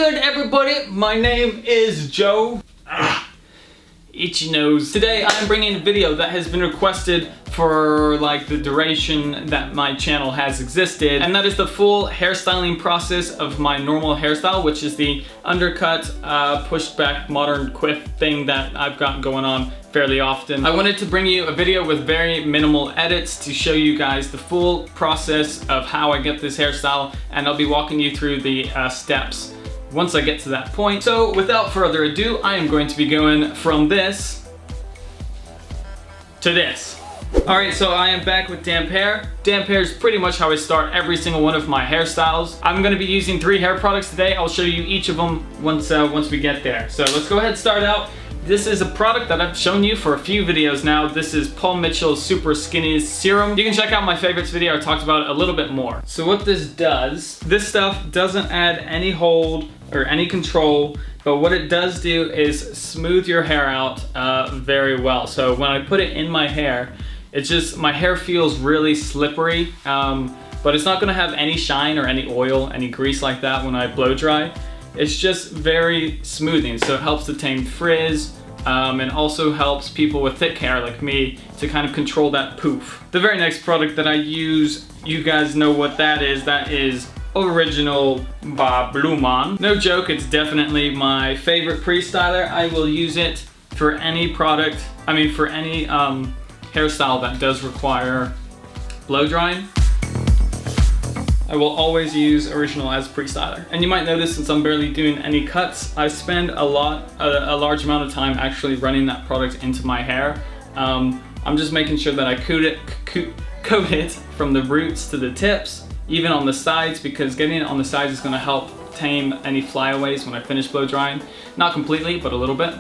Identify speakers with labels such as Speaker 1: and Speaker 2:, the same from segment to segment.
Speaker 1: good, everybody? My name is Joe. Itchy nose. Today I'm bringing a video that has been requested for like the duration that my channel has existed, and that is the full hairstyling process of my normal hairstyle, which is the undercut, pushed back modern quiff thing that I've got going on fairly often. I wanted to bring you a video with very minimal edits to show you guys the full process of how I get this hairstyle, and I'll be walking you through the steps once I get to that point. So without further ado, I am going to be going from this to this. Alright, so I am back with damp hair. Damp hair is pretty much how I start every single one of my hairstyles. I'm going to be using 3 hair products today. I'll show you each of them once we get there. So let's go ahead and start out. This is a product that I've shown you for a few videos now. This is Paul Mitchell's Super Skinny Serum. You can check out my favorites video. I talked about it a little bit more. So what this does, this stuff doesn't add any hold or any control, but what it does do is smooth your hair out very well. So when I put it in my hair, it's just, my hair feels really slippery, but it's not gonna have any shine or any oil, any grease like that when I blow dry. It's just very smoothing, so it helps to tame frizz, and also helps people with thick hair like me to kind of control that poof. The very next product that I use, you guys know what that is. That is Original by BluMaan. No joke, it's definitely my favorite pre-styler. I will use it for any product, for any hairstyle that does require blow drying. I will always use Original as pre-styler. And you might notice, since I'm barely doing any cuts, I spend a large amount of time actually running that product into my hair. I'm just making sure that I coat it from the roots to the tips, even on the sides, because getting it on the sides is gonna help tame any flyaways when I finish blow drying. Not completely, but a little bit.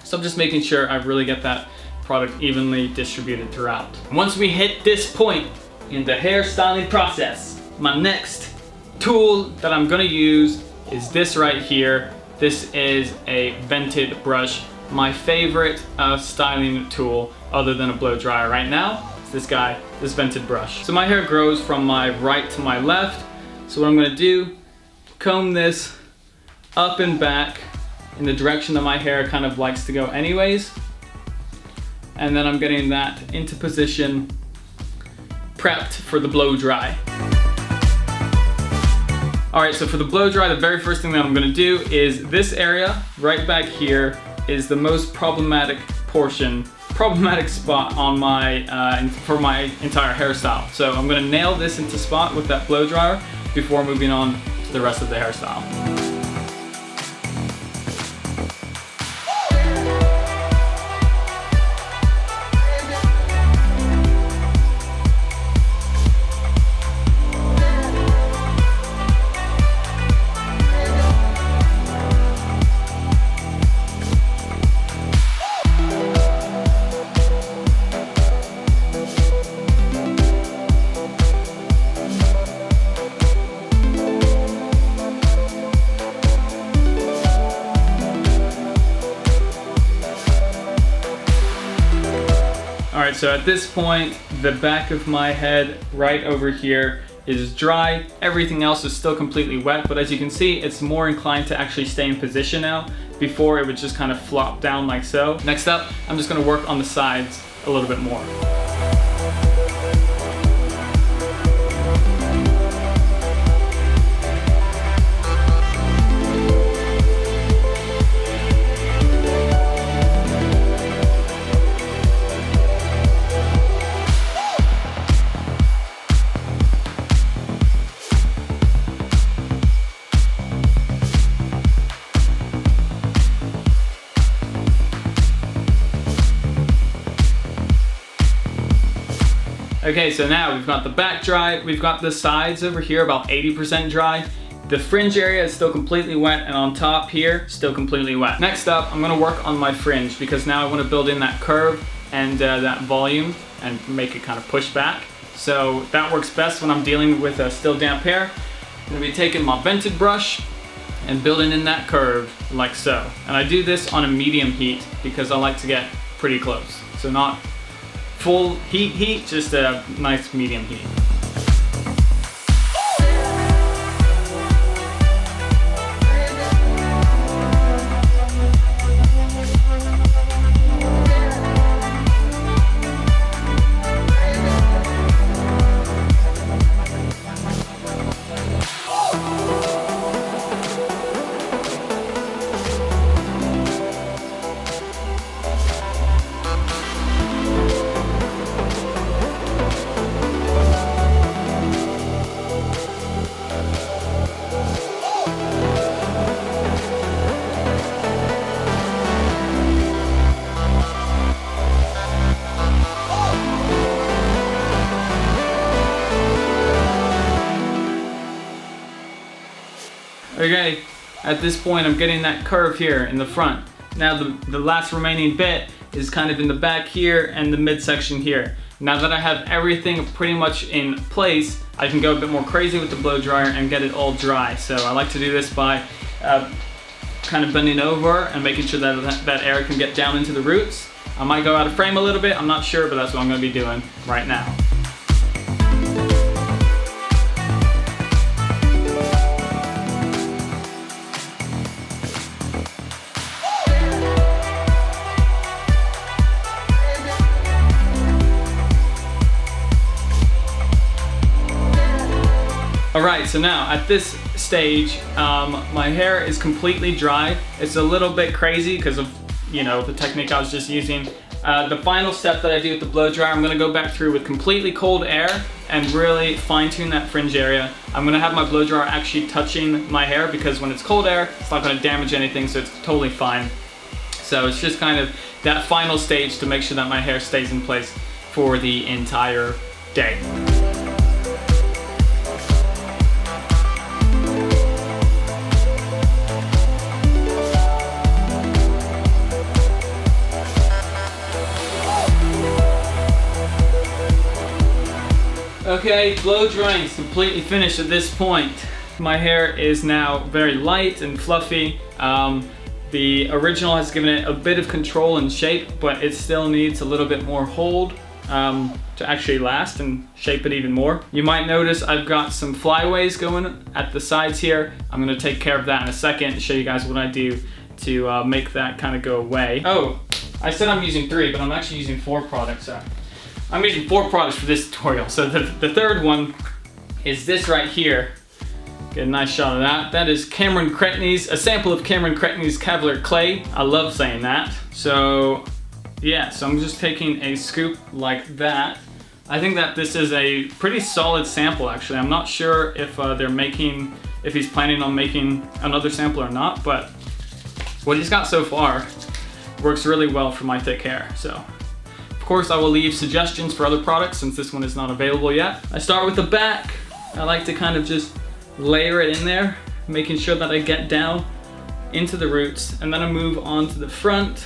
Speaker 1: So I'm just making sure I really get that product evenly distributed throughout. Once we hit this point in the hairstyling process, my next tool that I'm gonna use is this right here. This is a vented brush. My favorite styling tool other than a blow dryer right now is this guy, this vented brush. So my hair grows from my right to my left. So what I'm gonna do, comb this up and back in the direction that my hair kind of likes to go anyways. And then I'm getting that into position, prepped for the blow dry. Alright, so for the blow dry, the very first thing that I'm gonna do is this area right back here is the most problematic spot on my, for my entire hairstyle. So I'm gonna nail this into spot with that blow dryer before moving on to the rest of the hairstyle. Alright, so at this point, the back of my head right over here is dry. Everything else is still completely wet, but as you can see, it's more inclined to actually stay in position now. Before, it would just kind of flop down like so. Next up, I'm just gonna work on the sides a little bit more. Okay, so now we've got the back dry, we've got the sides over here about 80% dry. The fringe area is still completely wet, and on top here, still completely wet. Next up, I'm gonna work on my fringe because now I wanna build in that curve and that volume and make it kind of push back. So that works best when I'm dealing with still damp hair. I'm gonna be taking my vented brush and building in that curve like so. And I do this on a medium heat because I like to get pretty close. So not full heat, just a nice medium heat. Okay, at this point I'm getting that curve here in the front. Now the last remaining bit is kind of in the back here and the midsection here. Now that I have everything pretty much in place, I can go a bit more crazy with the blow dryer and get it all dry. So I like to do this by kind of bending over and making sure that air can get down into the roots. I might go out of frame a little bit, I'm not sure, but that's what I'm going to be doing right now. Alright, so now at this stage, my hair is completely dry. It's a little bit crazy because of, you know, the technique I was just using. The final step that I do with the blow dryer, I'm gonna go back through with completely cold air and really fine tune that fringe area. I'm gonna have my blow dryer actually touching my hair because when it's cold air, it's not gonna damage anything, so it's totally fine. So it's just kind of that final stage to make sure that my hair stays in place for the entire day. Okay, blow drying is completely finished at this point. My hair is now very light and fluffy. The original has given it a bit of control and shape, but it still needs a little bit more hold to actually last and shape it even more. You might notice I've got some flyaways going at the sides here. I'm gonna take care of that in a second to show you guys what I do to make that kind of go away. Oh, I said I'm using 3, but I'm actually using 4 products. I'm using 4 products for this tutorial. So the third one is this right here. Get a nice shot of that. That is a sample of Cameron Cretney's Caviler clay. I love saying that. So yeah, so I'm just taking a scoop like that. I think that this is a pretty solid sample actually. I'm not sure if if he's planning on making another sample or not, but what he's got so far works really well for my thick hair. So of course, I will leave suggestions for other products since this one is not available yet. I start with the back. I like to kind of just layer it in there, making sure that I get down into the roots, and then I move on to the front.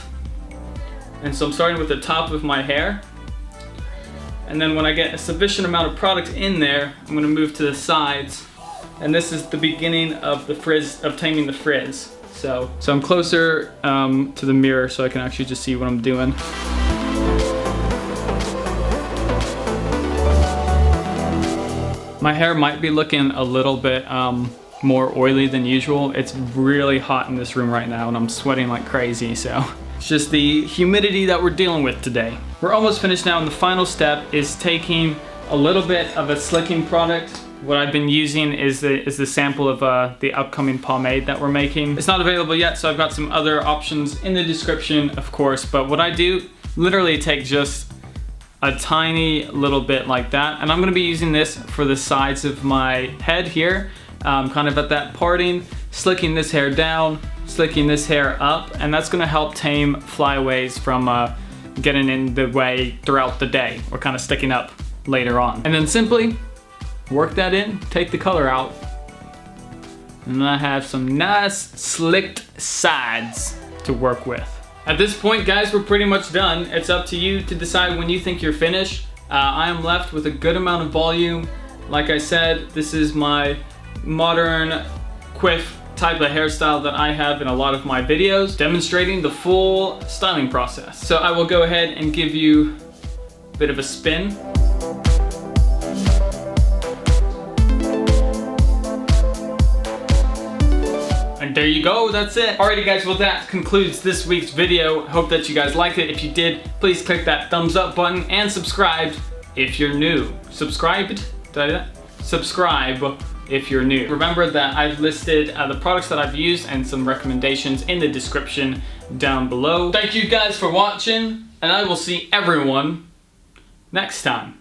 Speaker 1: And so I'm starting with the top of my hair. And then when I get a sufficient amount of product in there, I'm gonna move to the sides. And this is the beginning of the frizz, of taming the frizz. So I'm closer to the mirror so I can actually just see what I'm doing. My hair might be looking a little bit more oily than usual. It's really hot in this room right now and I'm sweating like crazy, so it's just the humidity that we're dealing with today. We're almost finished now, and the final step is taking a little bit of a slicking product. What I've been using is the sample of the upcoming pomade that we're making. It's not available yet, so I've got some other options in the description, of course, but what I do, literally take just a tiny little bit like that, and I'm gonna be using this for the sides of my head here, kind of at that parting, slicking this hair down, slicking this hair up, and that's gonna help tame flyaways from getting in the way throughout the day or kind of sticking up later on. And then simply work that in, take the color out, and then I have some nice slicked sides to work with. At this point, guys, we're pretty much done. It's up to you to decide when you think you're finished. I am left with a good amount of volume. Like I said, this is my modern quiff type of hairstyle that I have in a lot of my videos, demonstrating the full styling process. So I will go ahead and give you a bit of a spin. And there you go, that's it. Alrighty guys, well that concludes this week's video. Hope that you guys liked it. If you did, please click that thumbs up button and subscribe if you're new. Subscribed? Did I do that? Subscribe if you're new. Remember that I've listed the products that I've used and some recommendations in the description down below. Thank you guys for watching, and I will see everyone next time.